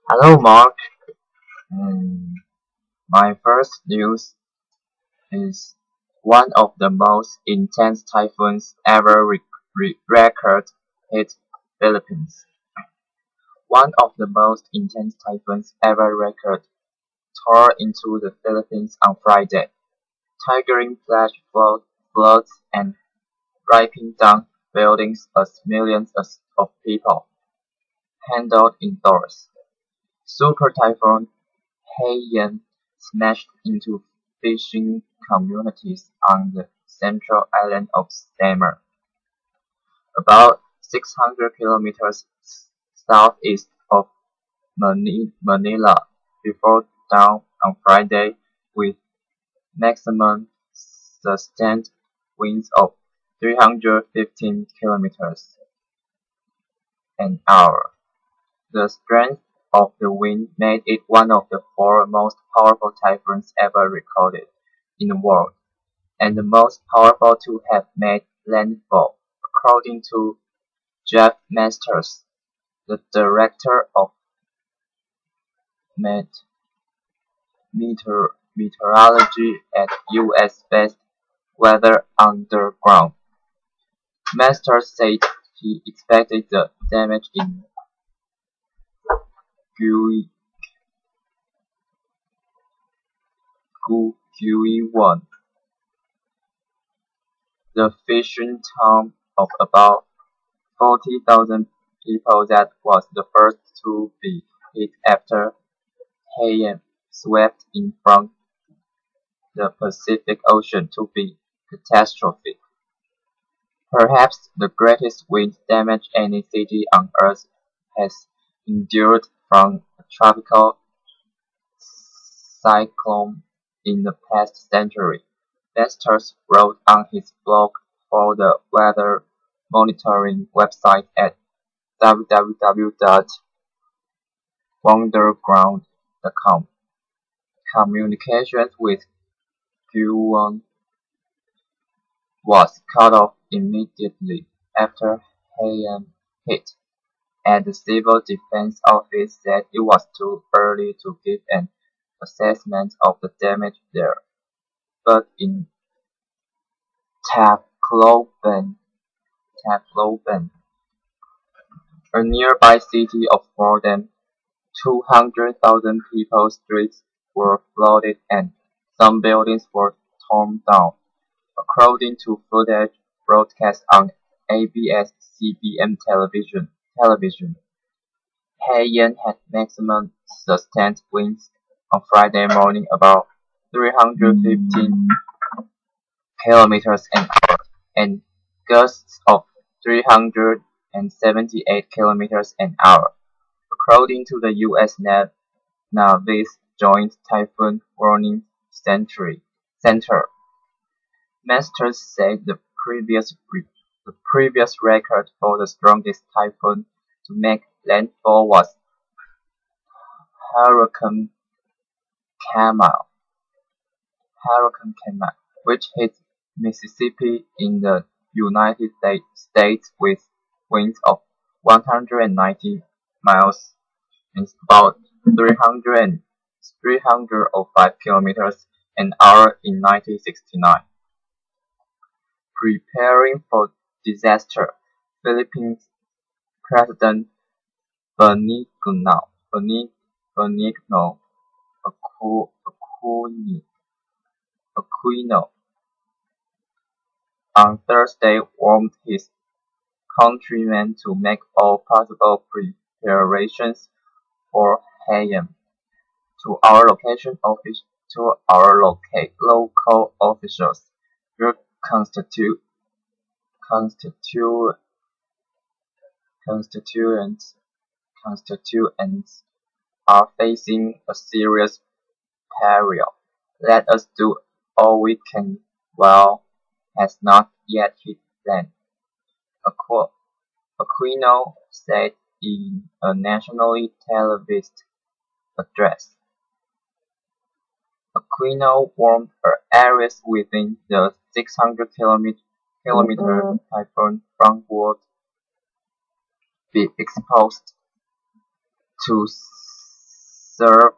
Hello, Mark. Mm, my first news is one of the most intense typhoons ever recorded hit Philippines. One of the most intense typhoons ever recorded tore into the Philippines on Friday, triggering flash floods and ripping down buildings as millions of people huddled indoors. Super Typhoon Haiyan smashed into fishing communities on the central island of Samar, about 600 kilometers southeast of Manila, before dawn on Friday, with maximum sustained winds of 315 kilometers an hour. The strength of the wind made it one of the four most powerful typhoons ever recorded in the world, and the most powerful to have made landfall, according to Jeff Masters, the director of meteorology at US-based Weather Underground. Masters said he expected the damage in Guiwon, the fishing town of about 40,000 people that was the first to be hit after Haiyan swept in from the Pacific Ocean to be catastrophic. Perhaps the greatest wind damage any city on Earth has endured from a tropical cyclone in the past century, Masters wrote on his blog for the weather monitoring website at www.wonderground.com. Communications with Guwon was cut off immediately after Haiyan hit, and the Civil Defense Office said it was too early to give an assessment of the damage there. But in Tacloban, a nearby city of more than 200,000 people, streets were flooded and some buildings were torn down, according to footage broadcast on ABS-CBN television. Haiyan had maximum sustained winds on Friday morning about 315 kilometers an hour and gusts of 378 kilometers an hour, according to the U.S. Navy's Joint Typhoon Warning Center. Masters said the previous record for the strongest typhoon to make landfall was Hurricane Kamal, which hit Mississippi in the United States with winds of 190 miles and about 305 kilometers an hour in 1969. Preparing for disaster, Philippines President Benigno Aquino on Thursday warned his countrymen to make all possible preparations for Haiyan. To our local officials, your constituents are facing a serious peril. Let us do all we can while has not yet hit land, Aquino said in a nationally televised address. Aquino warned areas within the 600-kilometer typhoon front would be exposed to severe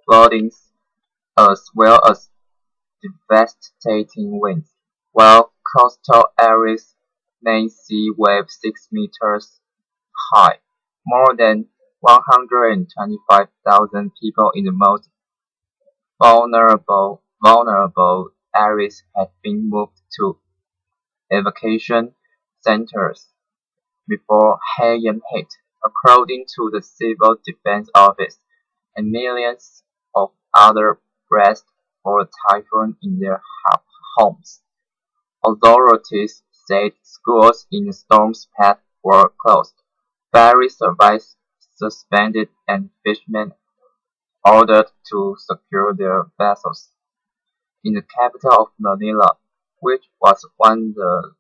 floodings as well as devastating winds, while coastal areas may see waves 6 meters high. More than 125,000 people in the most vulnerable areas have been moved to evacuation centers before Haiyan hit, according to the Civil Defense Office, and millions of others braced for the typhoon in their homes. Authorities said schools in the storm's path were closed, ferry services suspended, and fishermen ordered to secure their vessels. In the capital of Manila, which was on the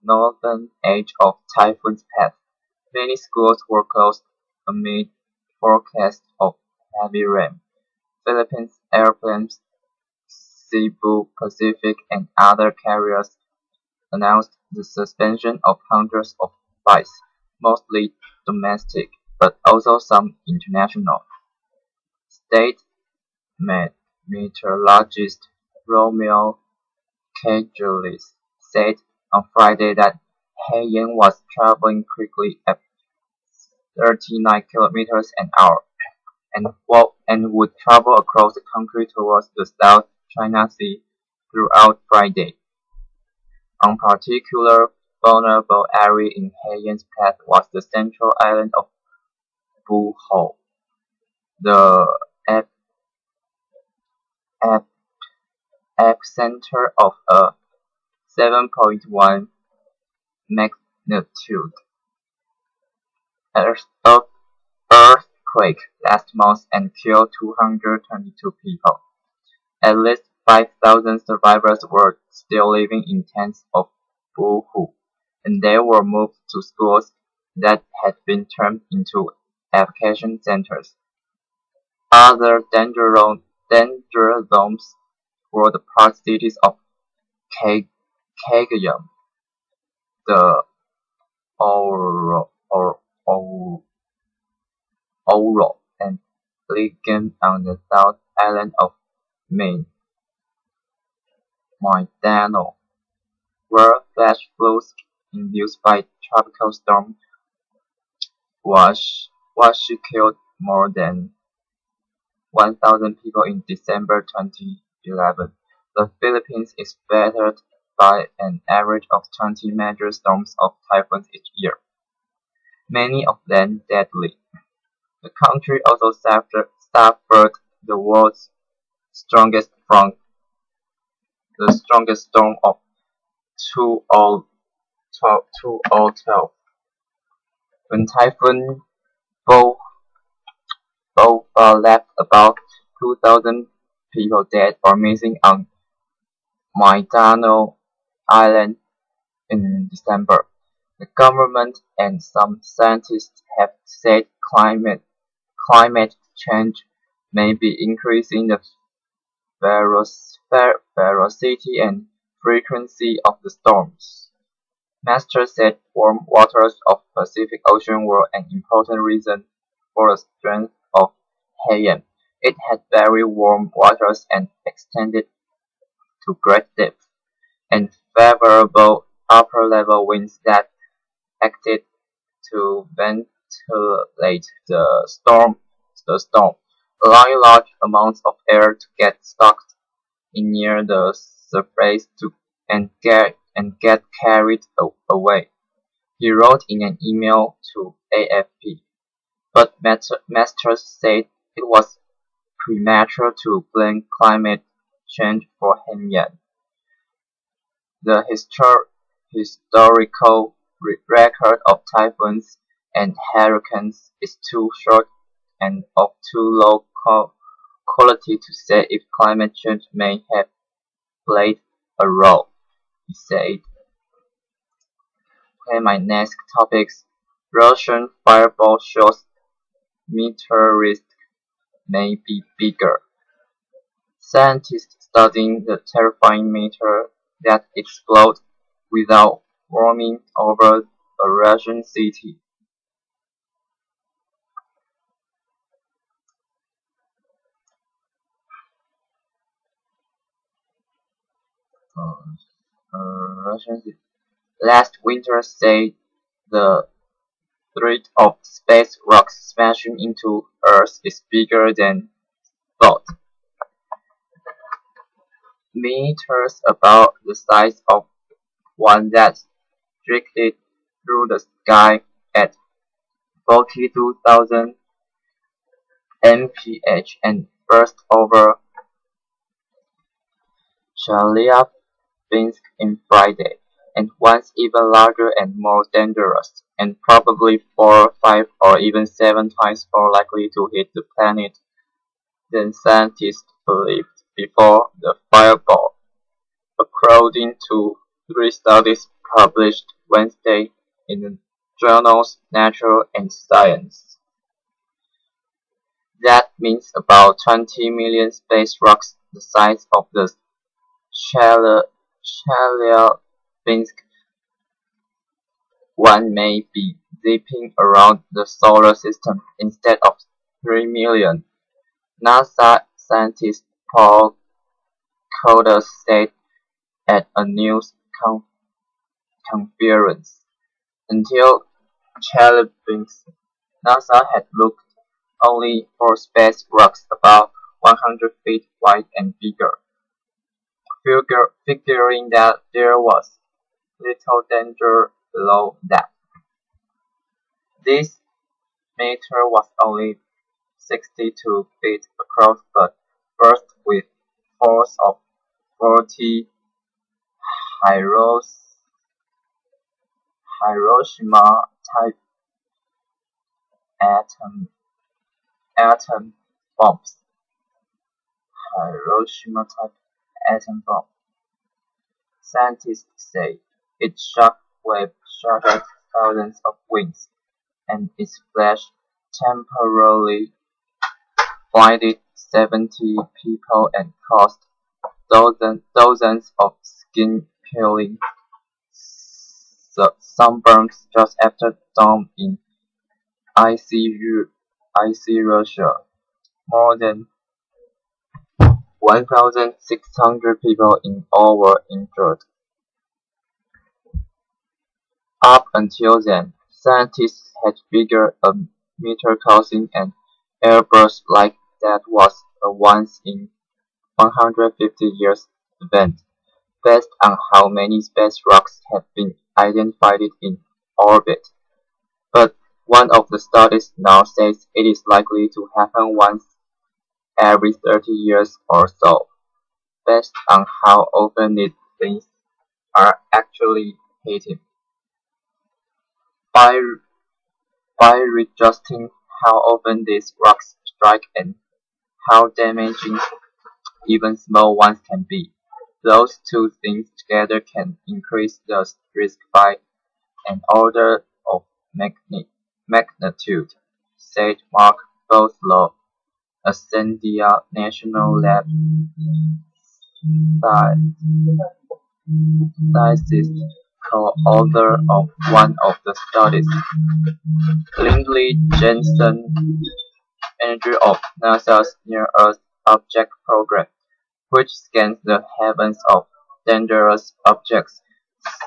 northern edge of typhoon's path, many schools were closed amid forecasts of heavy rain. Philippines airplanes, Cebu Pacific, and other carriers announced the suspension of hundreds of flights, mostly domestic, but also some international. State meteorologist Romeo Cagelis said on Friday that Haiyan was traveling quickly at 39 kilometers an hour and would travel across the country towards the South China Sea throughout Friday. One particular vulnerable area in Haiyan's path was the central island of Bohol. The ep- epicenter of a 7.1 magnitude earth- earthquake last month and killed 222 people. At least 5,000 survivors were still living in tents of Bohu, and they were moved to schools that had been turned into evacuation centers. Other danger zones were the port cities of Cagayan, the Oro, Ouro, and Ligan on the South Island of Mindanao, where flash floods induced by tropical storm Washi killed more than 1,000 people in December 2011. The Philippines is battered by an average of 20 major storms of typhoons each year, many of them deadly. The country also suffered the world's strongest storm of 2012, when Typhoon Bopha left about 2,000 people dead or missing on Mindanao Island in December. The government and some scientists have said climate change may be increasing the ferocity and frequency of the storms. Master said warm waters of the Pacific Ocean were an important reason for the strength of Haiyan. It had very warm waters and extended to great depth, and favorable upper-level winds that acted to ventilate the storm, allowing large amounts of air to get stuck in near the surface and get carried away. He wrote in an email to AFP, but Masters said it was premature to blame climate change for Haiyan. The historical record of typhoons and hurricanes is too short and of too low quality to say if climate change may have played a role, he said. Okay, my next topics. Russian fireball shows meteorite may be bigger. Scientists studying the terrifying meteor that exploded without warming over a Russian city Russian last winter said the threat of space rocks smashing into Earth is bigger than thought. Meters about the size of one that drifted through the sky at 42,000 mph and burst over Chelyabinsk in Friday, and once even larger and more dangerous, and probably 4, 5, or even 7 times more likely to hit the planet than scientists believed before the fireball, according to 3 studies published Wednesday in the journals Nature and Science. That means about 20 million space rocks the size of the Chelyabinsk one may be zipping around the solar system instead of 3 million. NASA scientist Paul Coder said at a news conference. Until Chelyabinsk, NASA had looked only for space rocks about 100 feet wide and bigger, figuring that there was little danger below that. This meteor was only 62 feet across but burst with force of 40 Hiroshima-type atom bombs. Hiroshima-type atom bomb. Scientists say its shock wave shattered thousands of wings, and its flash temporarily blinded 70 people and caused dozens of skin-peeling sunburns just after dawn in icy Russia. More than 1,600 people in all were injured. Up until then, scientists had figured a meteor causing an airburst like that was a once-in-150-years event, based on how many space rocks had been identified in orbit. But one of the studies now says it is likely to happen once every 30 years or so, based on how often these things are actually hitting. By readjusting how often these rocks strike and how damaging even small ones can be, those two things together can increase the risk by an order of magnitude, said Mark Bothlow, a Sandia National Lab scientist co-author of one of the studies. Lindley Jensen, manager of NASA's Near-Earth Object Program, which scans the heavens of dangerous objects,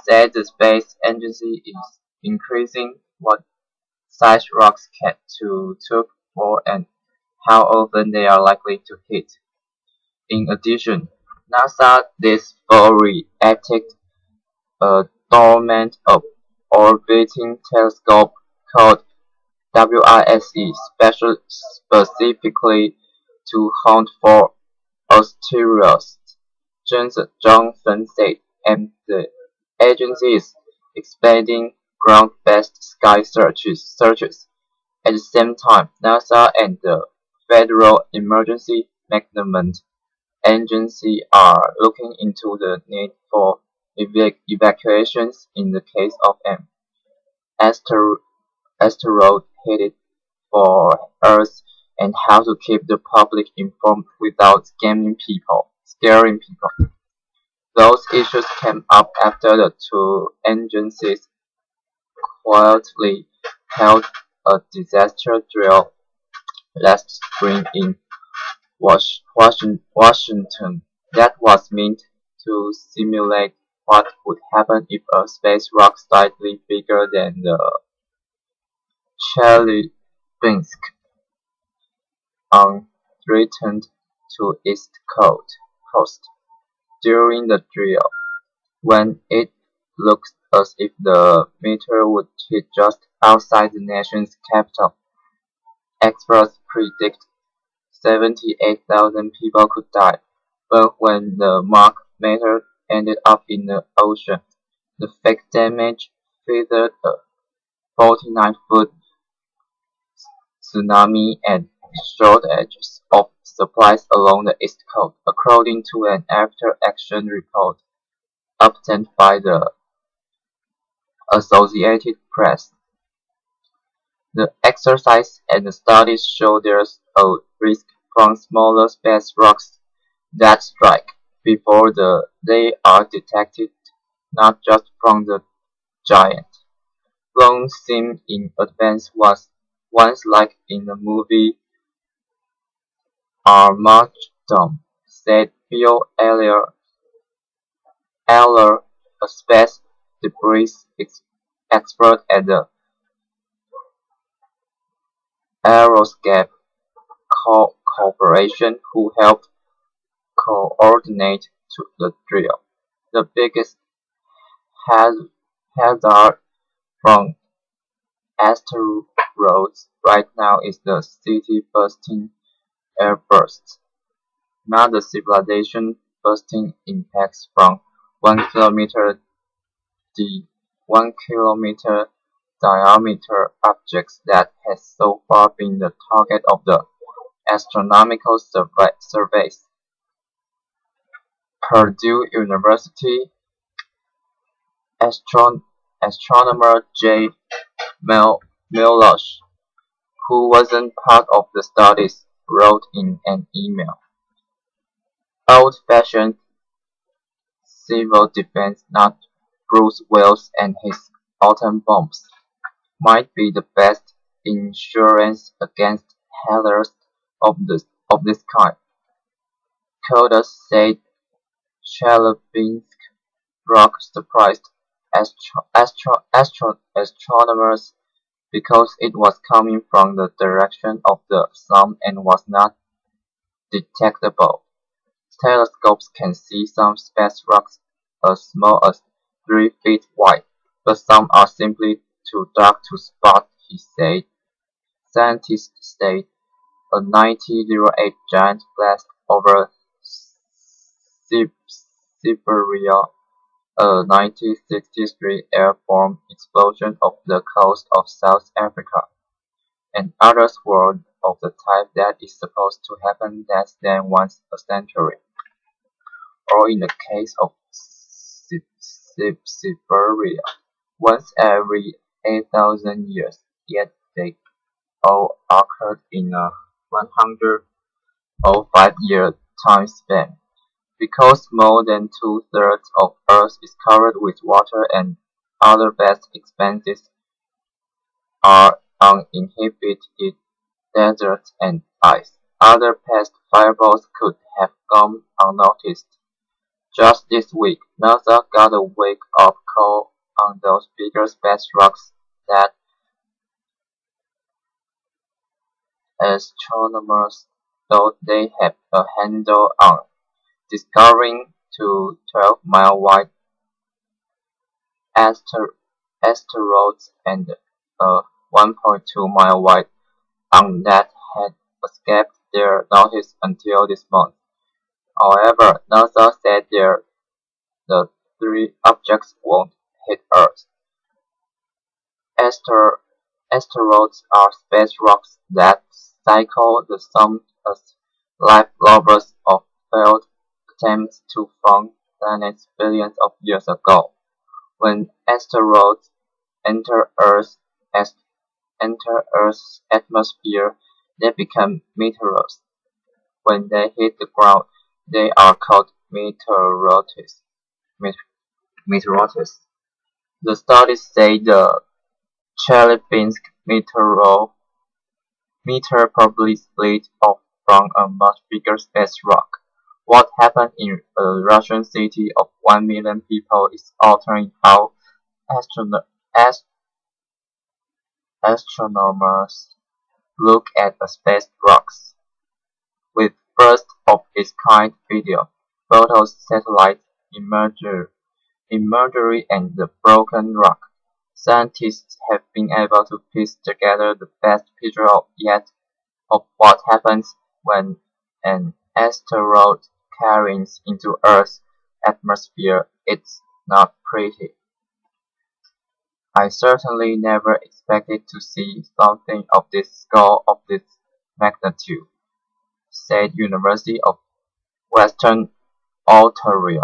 said the space agency is increasing what size rocks can to look for and how often they are likely to hit. In addition, NASA this fall reacted a dormant orbiting telescope called WISE specifically to hunt for asteroids, Johnson said, and the agency is expanding ground-based sky searches. At the same time, NASA and the Federal Emergency Management Agency are looking into the need for evacuations in the case of an asteroid headed for Earth and how to keep the public informed without scaring people. Those issues came up after the two agencies quietly held a disaster drill last spring in Washington that was meant to simulate what would happen if a space rock slightly bigger than the Chelyabinsk returned to East Coast. During the drill, when it looked as if the meteor would hit just outside the nation's capital, experts predict 78,000 people could die. But when the marked meteor ended up in the ocean, the fake damage feathered a 49-foot tsunami and shortages of supplies along the East Coast, according to an after-action report obtained by the Associated Press. The exercise and the studies show there's a risk from smaller space rocks that strike before they are detected, not just from the giant. Long seen in advance was once like in the movie Armageddon, said Bill Eller, a space debris expert at the Aeroscape Corporation who helped coordinate the drill. The biggest hazard from asteroids right now is the city-busting airbursts, not the civilization-busting impacts from 1 kilometer the 1 kilometer diameter objects that has so far been the target of the astronomical surveys. Purdue University astronomer J. Milosh, who wasn't part of the studies, wrote in an email, "Old-fashioned civil defense, not Bruce Willis and his atom bombs, might be the best insurance against hazards of this kind." Kodas said Chelyabinsk rock surprised astronomers because it was coming from the direction of the sun and was not detectable. Telescopes can see some space rocks as small as 3 feet wide, but some are simply too dark to spot, he said. Scientists said a 1908 giant blast over Siberia, a 1963 airborne explosion off the coast of South Africa, and others were of the type that is supposed to happen less than once a century, or in the case of Siberia, once every 8,000 years, yet they all occurred in a 105-year time span. Because more than two-thirds of Earth is covered with water and other vast expanses are uninhabited deserts and ice, other past fireballs could have gone unnoticed. Just this week, NASA got a wake-up call on those bigger space rocks that astronomers thought they had a handle on, discovering two 12-mile-wide asteroids and a 1.2-mile-wide one that had escaped their notice until this month. However, NASA said the three objects won't hit Earth. Asteroids are space rocks that cycle the sun as leftovers of failed attempts to form planets billions of years ago. When asteroids enter Earth's atmosphere, they become meteors. When they hit the ground, they are called meteorites. The studies say the Chelyabinsk meteor probably split off from a much bigger space rock, What happened in a Russian city of 1 million people is altering how astrono- ast- astronomers look at a space rocks. With first-of-its-kind video, photos, satellite imagery and the broken rock, scientists have been able to piece together the best picture yet of what happens when an asteroid carries into Earth's atmosphere. It's not pretty. I certainly never expected to see something of this scale of this magnitude, said University of Western Ontario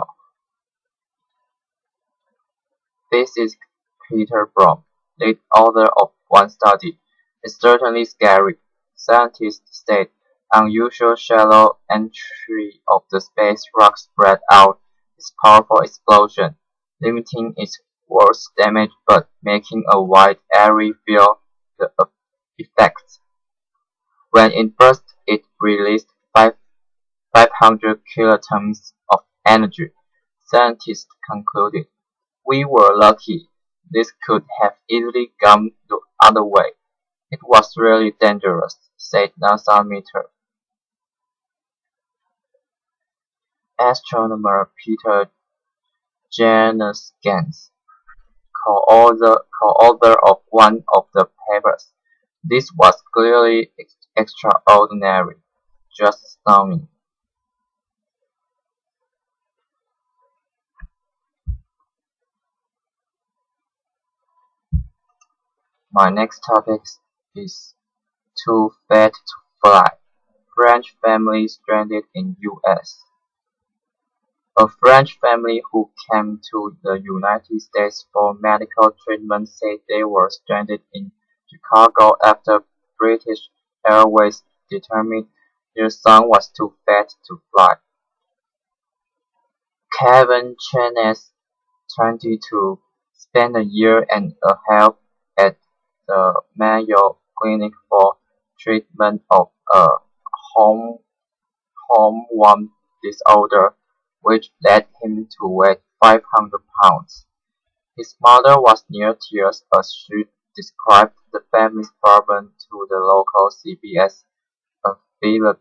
physicist Peter Broom, lead author of one study. It's certainly scary, scientists said. Unusual shallow entry of the space rock spread out its powerful explosion, limiting its worst damage but making a wide area feel the effects. When it burst, it released 500 kilotons of energy, scientists concluded. We were lucky. This could have easily gone the other way. It was really dangerous, said NASA meter astronomer Peter Janusz-Ganz, co-author of one of the papers. This was clearly extraordinary, just stunning. My next topic is Too Fat to Fly. French family stranded in US. A French family who came to the United States for medical treatment said they were stranded in Chicago after British Airways determined their son was too fat to fly. Kevin Chenez, 22, spent a year and a half at the Mayo Clinic for treatment of a hormone disorder, which led him to weigh 500 pounds. His mother was near tears as she described the family's problem to the local CBS affiliate.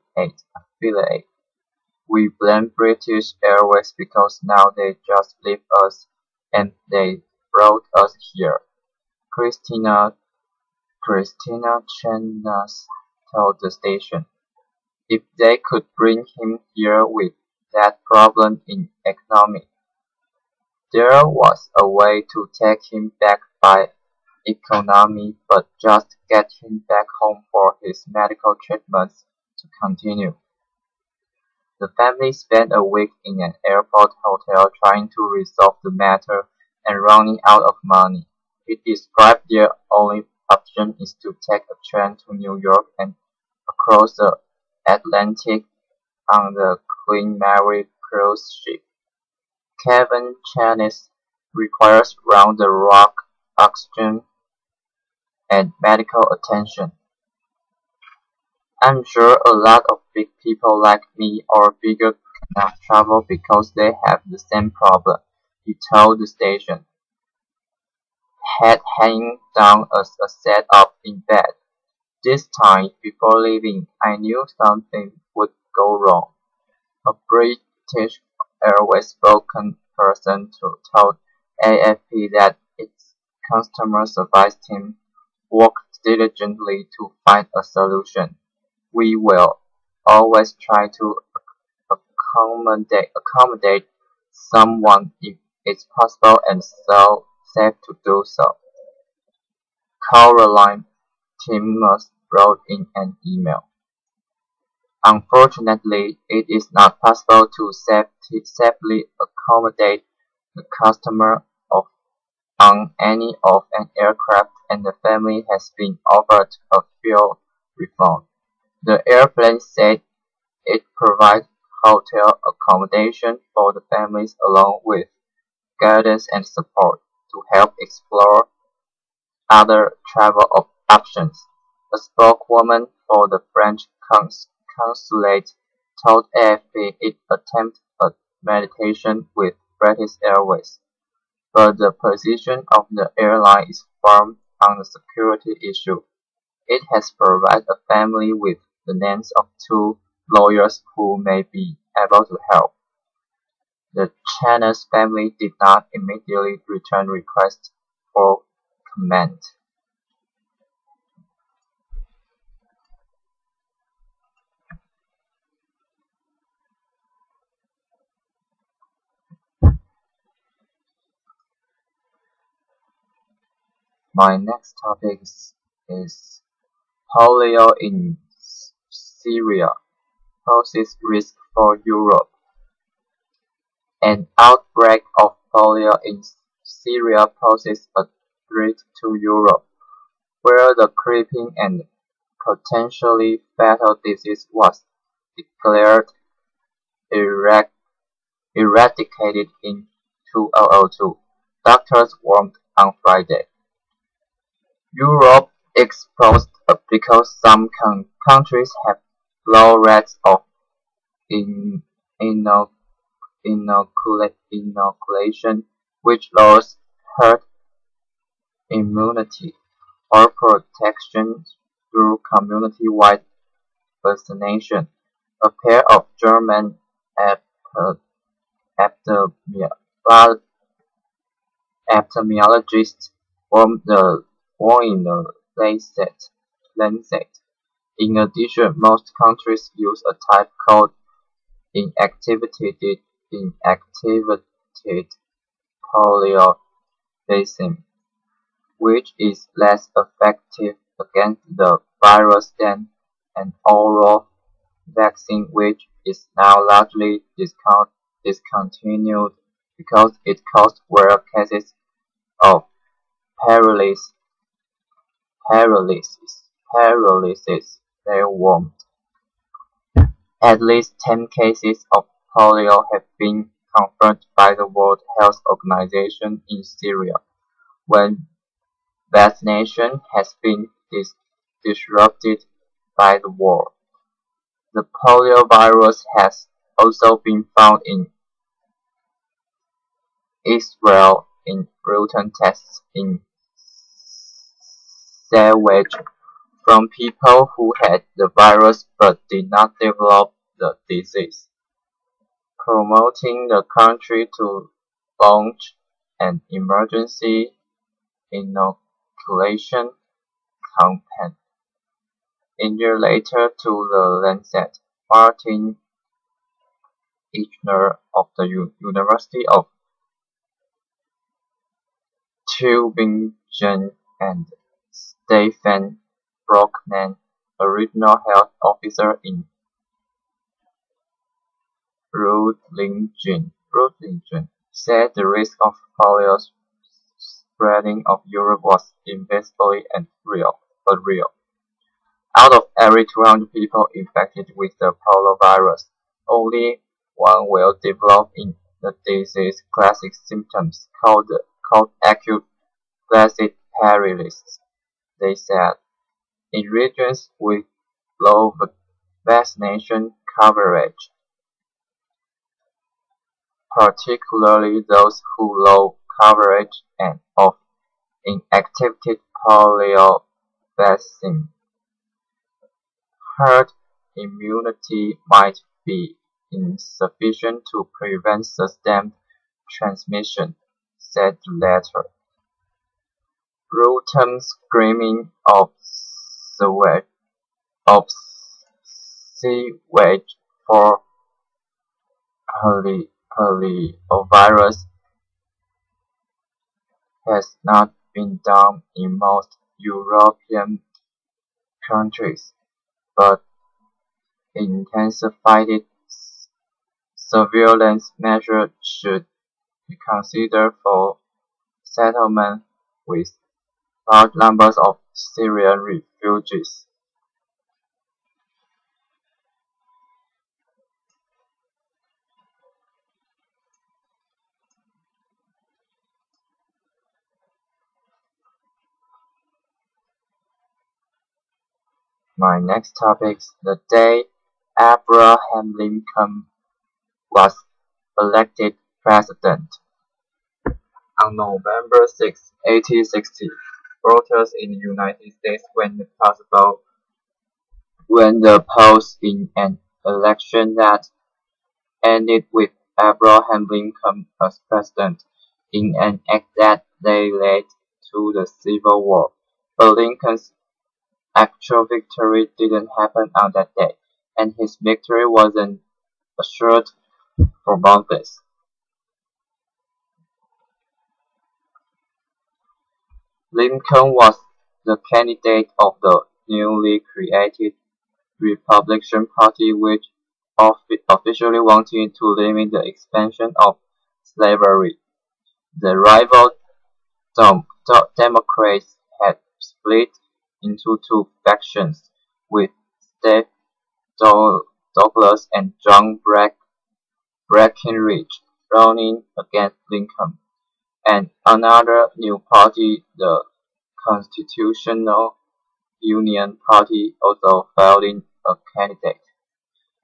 We blame British Airways because now they just leave us and they brought us here. Christina Chenas told the station. If they could bring him here with that problem in economy, there was a way to take him back by economy but just get him back home for his medical treatments to continue. The family spent a week in an airport hotel trying to resolve the matter and running out of money. It described their only option is to take a train to New York and across the Atlantic on the Queen Mary cruise ship. Kevin Chenez requires round-the-clock oxygen and medical attention. I'm sure a lot of big people like me or bigger cannot travel because they have the same problem, he told the station. Head hanging down as I sat up in bed. This time, before leaving, I knew something would go wrong. A British Airways spokesperson told AFP that its customer service team worked diligently to find a solution. We will always try to accommodate someone if it's possible and so safe to do so. Caroline Timmons wrote in an email. Unfortunately, it is not possible to safely accommodate the customer on any of an aircraft and the family has been offered a fuel refund. The airplane said it provides hotel accommodation for the families along with guidance and support to help explore other travel options. A spokeswoman for the French consulate told AFP it attempted a mediation with British Airways, but the position of the airline is firm on the security issue. It has provided a family with the names of two lawyers who may be able to help. The Chenna's family did not immediately return requests for comment. My next topic is polio in Syria poses risk for Europe. An outbreak of polio in Syria poses a threat to Europe, where the creeping and potentially fatal disease was declared eradicated in 2002, doctors warned on Friday. Europe exposed because some countries have low rates of in, inoculation, which lowers herd immunity or protection through community-wide vaccination. A pair of German epidemiologists warned in the Lancet. In addition, most countries use a type called inactivated polio vaccine, which is less effective against the virus than an oral vaccine, which is now largely discontinued because it caused rare cases of paralysis. They warned. At least 10 cases of polio have been confirmed by the World Health Organization in Syria, when vaccination has been disrupted by the war. The polio virus has also been found in Israel in routine tests in sewage from people who had the virus but did not develop the disease, prompting the country to launch an emergency inoculation campaign. A year later, to The Lancet, Martin Eichner of the University of Tübingen and Stefan Brockmann, a regional health officer in Reutlingen, said the risk of polio spreading of Europe was invisible and real. Out of every 200 people infected with the polio virus, only one will develop in the disease classic symptoms called acute flaccid paralysis, they said. In regions with low vaccination coverage, particularly those who low coverage and of inactivated polio vaccine, herd immunity might be insufficient to prevent sustained transmission, said the letter. Routine screening of sewage for poliovirus has not been done in most European countries, but intensified surveillance measures should be considered for settlements with large numbers of Syrian refugees. My next topic is the day Abraham Lincoln was elected president. On November 6, 1860, voters in the United States went the polls in an election that ended with Abraham Lincoln as president, in an act that led to the Civil War. But Lincoln's actual victory didn't happen on that day, and his victory wasn't assured for months. Lincoln was the candidate of the newly created Republican Party, which officially wanted to limit the expansion of slavery. The rival Democrats had split into two factions, with Steve Douglas and John Breckinridge running against Lincoln, and another new party, the Constitutional Union Party, also fielding a candidate.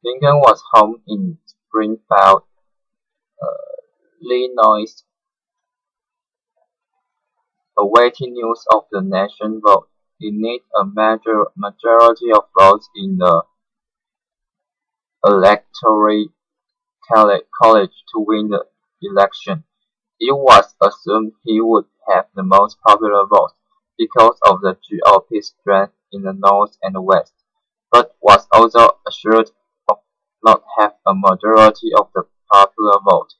Lincoln was home in Springfield, Illinois, awaiting news of the national vote. He needed a majority of votes in the Electoral College to win the election. It was assumed he would have the most popular vote because of the GOP's strength in the North and the West, but was also assured of not have a majority of the popular vote.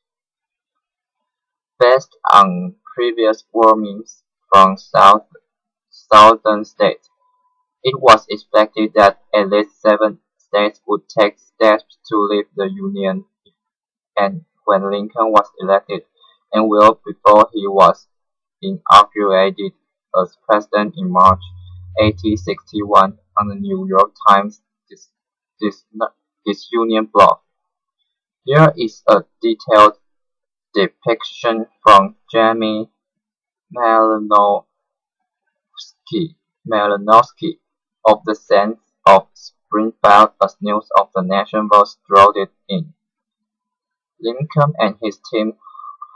Based on previous warnings from southern states, it was expected that at least 7 states would take steps to leave the Union, and when Lincoln was elected, and well before he was inaugurated as president in March 1861 on the New York Times Disunion blog. Here is a detailed depiction from Jamie Malinowski of the sense of Springfield as news of the national vote drove in. Lincoln and his team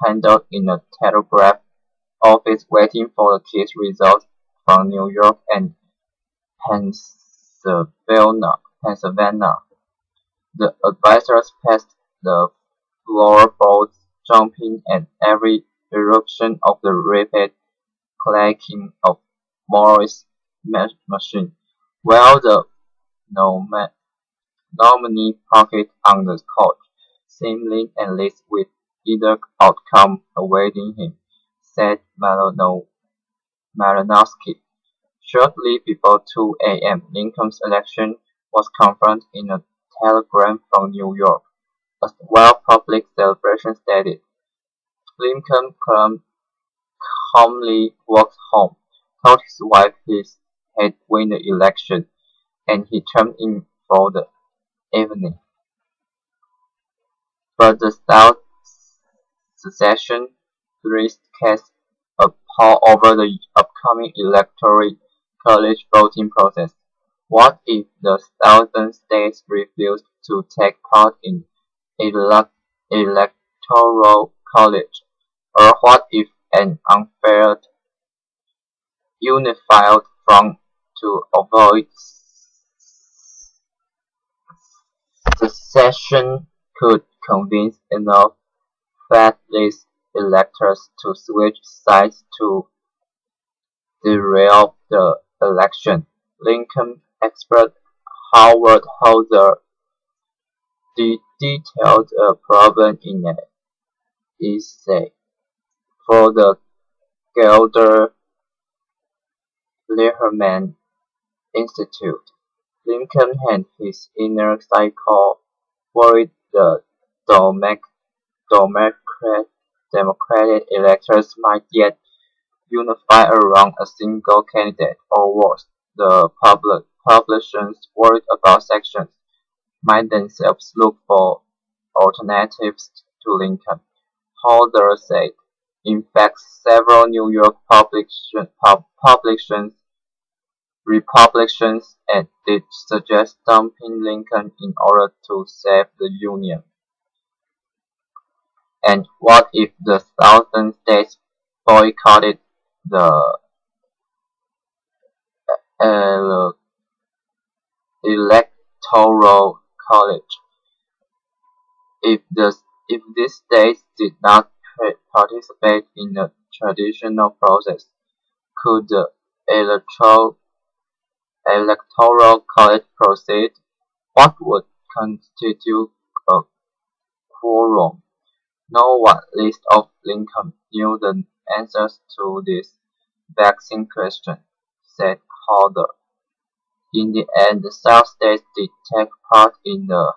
handled in a telegraph office waiting for the key results from New York and Pennsylvania. The advisors passed the floorboards, jumping at every eruption of the rapid clicking of Morris' machine, while the nominee parked on the couch, seemingly enlist with either outcome awaiting him, said Malinowski. Shortly before 2 a.m., Lincoln's election was confirmed in a telegram from New York, as well-public celebration stated. Lincoln calmly walked home, told his wife he had won the election, and he turned in for the evening. But the South secessionists cast a pall over the upcoming Electoral College voting process. What if the southern states refused to take part in Electoral College? Or what if an unfair unified front to avoid secession could convince enough faithless electors to switch sides to derail the election? Lincoln expert Howard Hauser detailed a problem in an essay for the Gilder Lehrman Institute. Lincoln and his inner circle worried the Democratic electors might yet unify around a single candidate, or worse, the publicans worried about secession might themselves look for alternatives to Lincoln. Hauser said, in fact, several New York publications Republicans did suggest dumping Lincoln in order to save the Union. And what if the Southern states boycotted the uh, Electoral College? If these states did not participate in the traditional process, could the Electoral College proceed? What would constitute a quorum? No one list of Lincoln knew the answers to this vexing question, said Holder. In the end, the South states did take part in the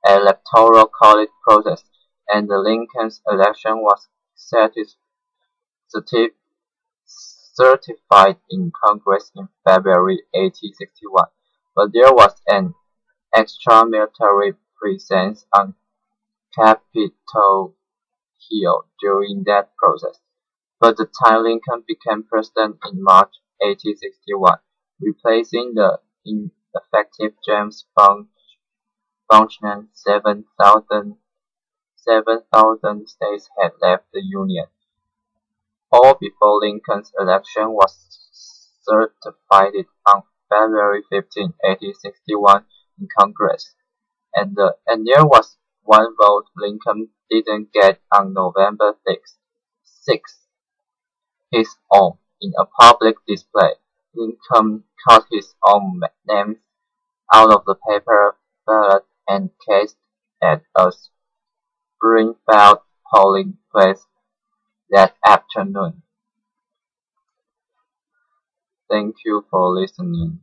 Electoral College process, and the Lincoln's election was certified in Congress in February 1861. But there was an extra military presence on Capitol Hill during that process. By the time Lincoln became president in March 1861, replacing the ineffective James Buchanan, 7,000 states had left the Union. All before Lincoln's election was certified on February 15, 1861 in Congress, and there was one vote Lincoln didn't get on November 6, his own. In a public display, Lincoln cut his own name out of the paper ballot and cast at a Springfield polling place that afternoon. Thank you for listening.